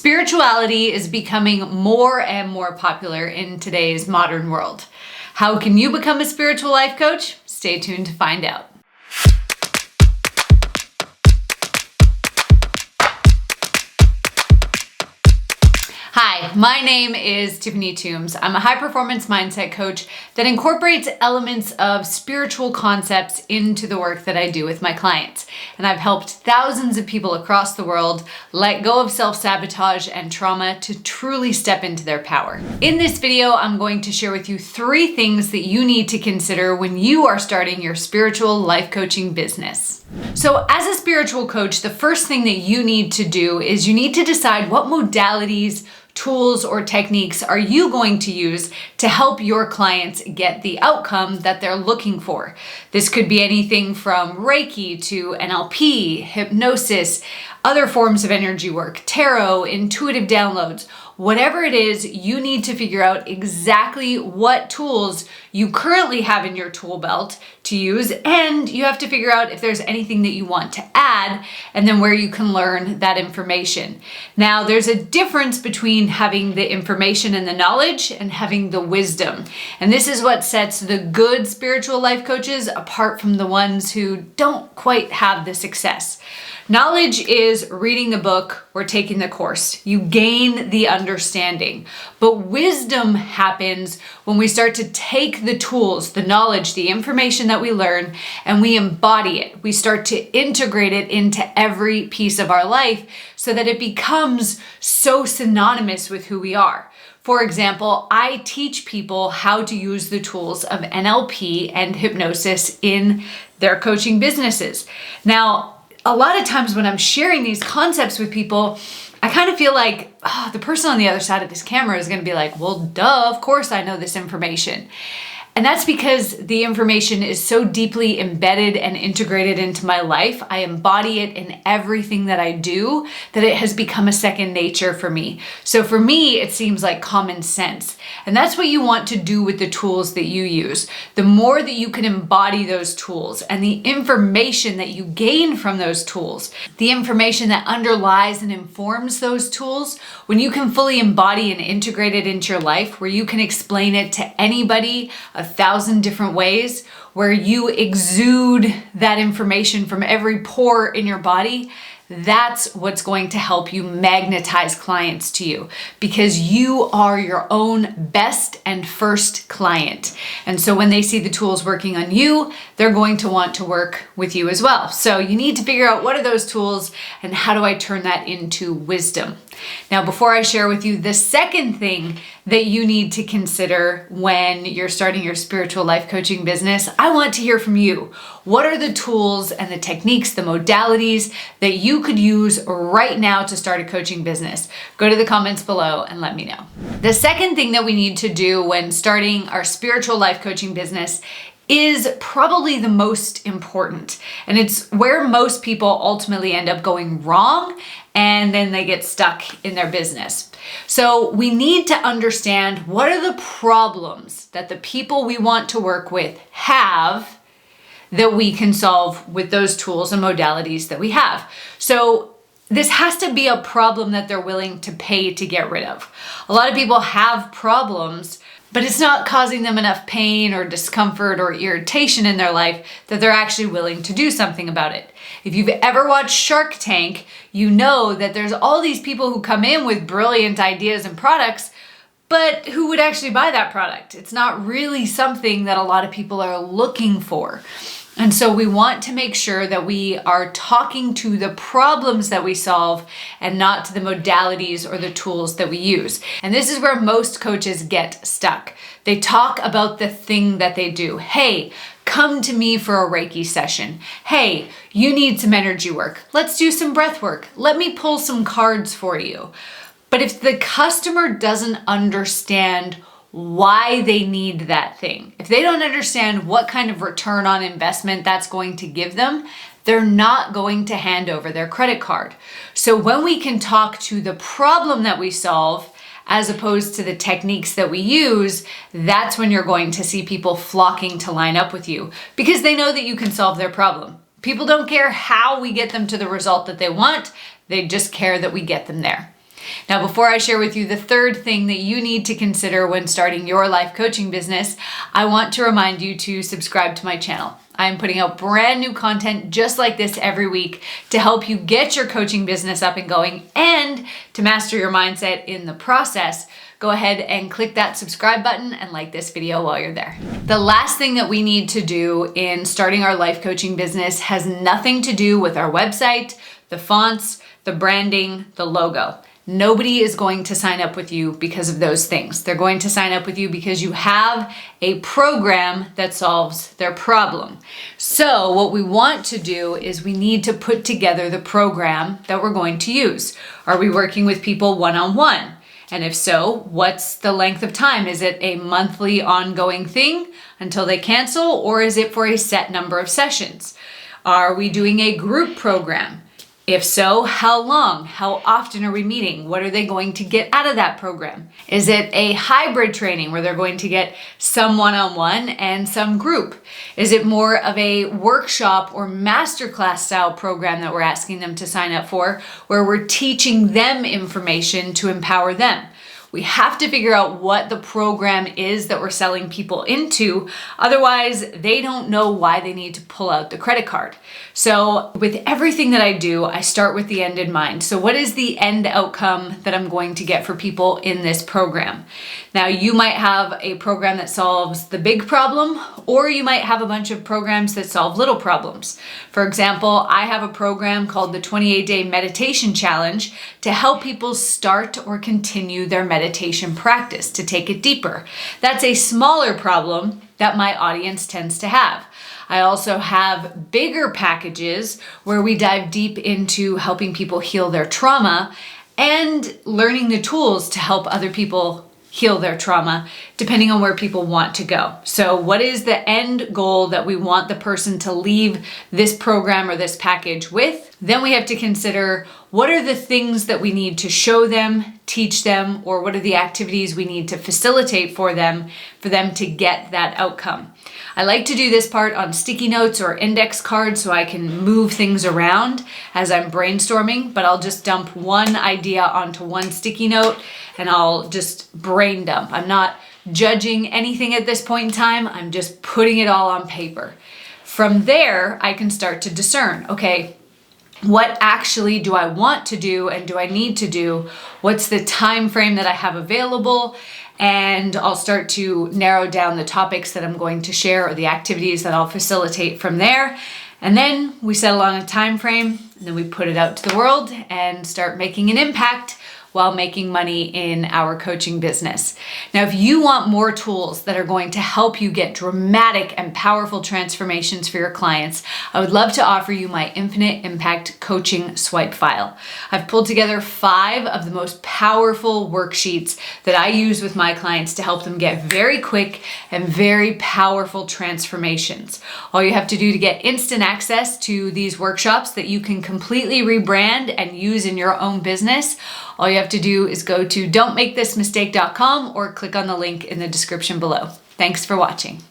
Spirituality is becoming more and more popular in today's modern world. How can you become a spiritual life coach? Stay tuned to find out. Hi, my name is Tiffany Toombs. I'm a high-performance mindset coach that incorporates elements of spiritual concepts into the work that I do with my clients. And I've helped thousands of people across the world let go of self-sabotage and trauma to truly step into their power. In this video, I'm going to share with you 3 things that you need to consider when you are starting your spiritual life coaching business. So as a spiritual coach, the first thing that you need to do is you need to decide what modalities, tools, or techniques are you going to use to help your clients get the outcome that they're looking for. This could be anything from Reiki to NLP, hypnosis, other forms of energy work, tarot, intuitive downloads. Whatever it is, you need to figure out exactly what tools you currently have in your tool belt to use, and you have to figure out if there's anything that you want to add, and then where you can learn that information. Now, there's a difference between having the information and the knowledge and having the wisdom. And this is what sets the good spiritual life coaches apart from the ones who don't quite have the success. Knowledge is reading the book or taking the course. You gain the understanding. But wisdom happens when we start to take the tools, the knowledge, the information that we learn, and we embody it. We start to integrate it into every piece of our life so that it becomes so synonymous with who we are. For example, I teach people how to use the tools of NLP and hypnosis in their coaching businesses. Now, a lot of times when I'm sharing these concepts with people, I kind of feel like the person on the other side of this camera is going to be like, well, duh, of course I know this information. And that's because the information is so deeply embedded and integrated into my life. I embody it in everything that I do that it has become a second nature for me. So for me, it seems like common sense. And that's what you want to do with the tools that you use. The more that you can embody those tools and the information that you gain from those tools, the information that underlies and informs those tools, when you can fully embody and integrate it into your life, where you can explain it to anybody 1,000 different ways, where you exude that information from every pore in your body, that's what's going to help you magnetize clients to you, because you are your own best and first client. And so when they see the tools working on you, they're going to want to work with you as well. So you need to figure out what are those tools and how do I turn that into wisdom. Now, before I share with you the second thing that you need to consider when you're starting your spiritual life coaching business, I want to hear from you. What are the tools and the techniques, the modalities that you could use right now to start a coaching business? Go to the comments below and let me know. The second thing that we need to do when starting our spiritual life coaching business is probably the most important. And it's where most people ultimately end up going wrong, and then they get stuck in their business. So we need to understand what are the problems that the people we want to work with have that we can solve with those tools and modalities that we have. So this has to be a problem that they're willing to pay to get rid of. A lot of people have problems, but it's not causing them enough pain or discomfort or irritation in their life that they're actually willing to do something about it. If you've ever watched Shark Tank, you know that there's all these people who come in with brilliant ideas and products, but who would actually buy that product? It's not really something that a lot of people are looking for. And so we want to make sure that we are talking to the problems that we solve and not to the modalities or the tools that we use. And this is where most coaches get stuck. They talk about the thing that they do. Hey, come to me for a Reiki session. Hey, you need some energy work. Let's do some breath work. Let me pull some cards for you. But if the customer doesn't understand why they need that thing, if they don't understand what kind of return on investment that's going to give them, they're not going to hand over their credit card. So when we can talk to the problem that we solve as opposed to the techniques that we use, that's when you're going to see people flocking to line up with you, because they know that you can solve their problem. People don't care how we get them to the result that they want. They just care that we get them there. Now, before I share with you the third thing that you need to consider when starting your life coaching business, I want to remind you to subscribe to my channel. I'm putting out brand new content just like this every week to help you get your coaching business up and going and to master your mindset in the process. Go ahead and click that subscribe button and like this video while you're there. The last thing that we need to do in starting our life coaching business has nothing to do with our website, the fonts, the branding, the logo. Nobody is going to sign up with you because of those things. They're going to sign up with you because you have a program that solves their problem. So what we want to do is we need to put together the program that we're going to use. Are we working with people one-on-one? And if so, what's the length of time? Is it a monthly ongoing thing until they cancel, or is it for a set number of sessions? Are we doing a group program? If so, how long? How often are we meeting? What are they going to get out of that program? Is it a hybrid training where they're going to get some one-on-one and some group? Is it more of a workshop or masterclass style program that we're asking them to sign up for, where we're teaching them information to empower them? We have to figure out what the program is that we're selling people into. Otherwise, they don't know why they need to pull out the credit card. So with everything that I do, I start with the end in mind. So what is the end outcome that I'm going to get for people in this program? Now, you might have a program that solves the big problem, or you might have a bunch of programs that solve little problems. For example, I have a program called the 28-Day Meditation Challenge to help people start or continue their meditation practice, to take it deeper. That's a smaller problem that my audience tends to have. I also have bigger packages where we dive deep into helping people heal their trauma and learning the tools to help other people heal their trauma, depending on where people want to go. So what is the end goal that we want the person to leave this program or this package with? Then we have to consider, what are the things that we need to show them, teach them, or what are the activities we need to facilitate for them to get that outcome? I like to do this part on sticky notes or index cards so I can move things around as I'm brainstorming, but I'll just dump one idea onto one sticky note and I'll just brain dump. I'm not judging anything at this point in time. I'm just putting it all on paper. From there, I can start to discern, okay, what actually do I want to do and do I need to do? What's the time frame that I have available? And I'll start to narrow down the topics that I'm going to share or the activities that I'll facilitate from there. And then we settle on a time frame, and then we put it out to the world and start making an impact while making money in our coaching business. Now, if you want more tools that are going to help you get dramatic and powerful transformations for your clients, I would love to offer you my Infinite Impact Coaching Swipe File. I've pulled together 5 of the most powerful worksheets that I use with my clients to help them get very quick and very powerful transformations. All you have to do to get instant access to these workshops that you can completely rebrand and use in your own business, all you have to do is go to don'tmakethismistake.com or click on the link in the description below. Thanks for watching.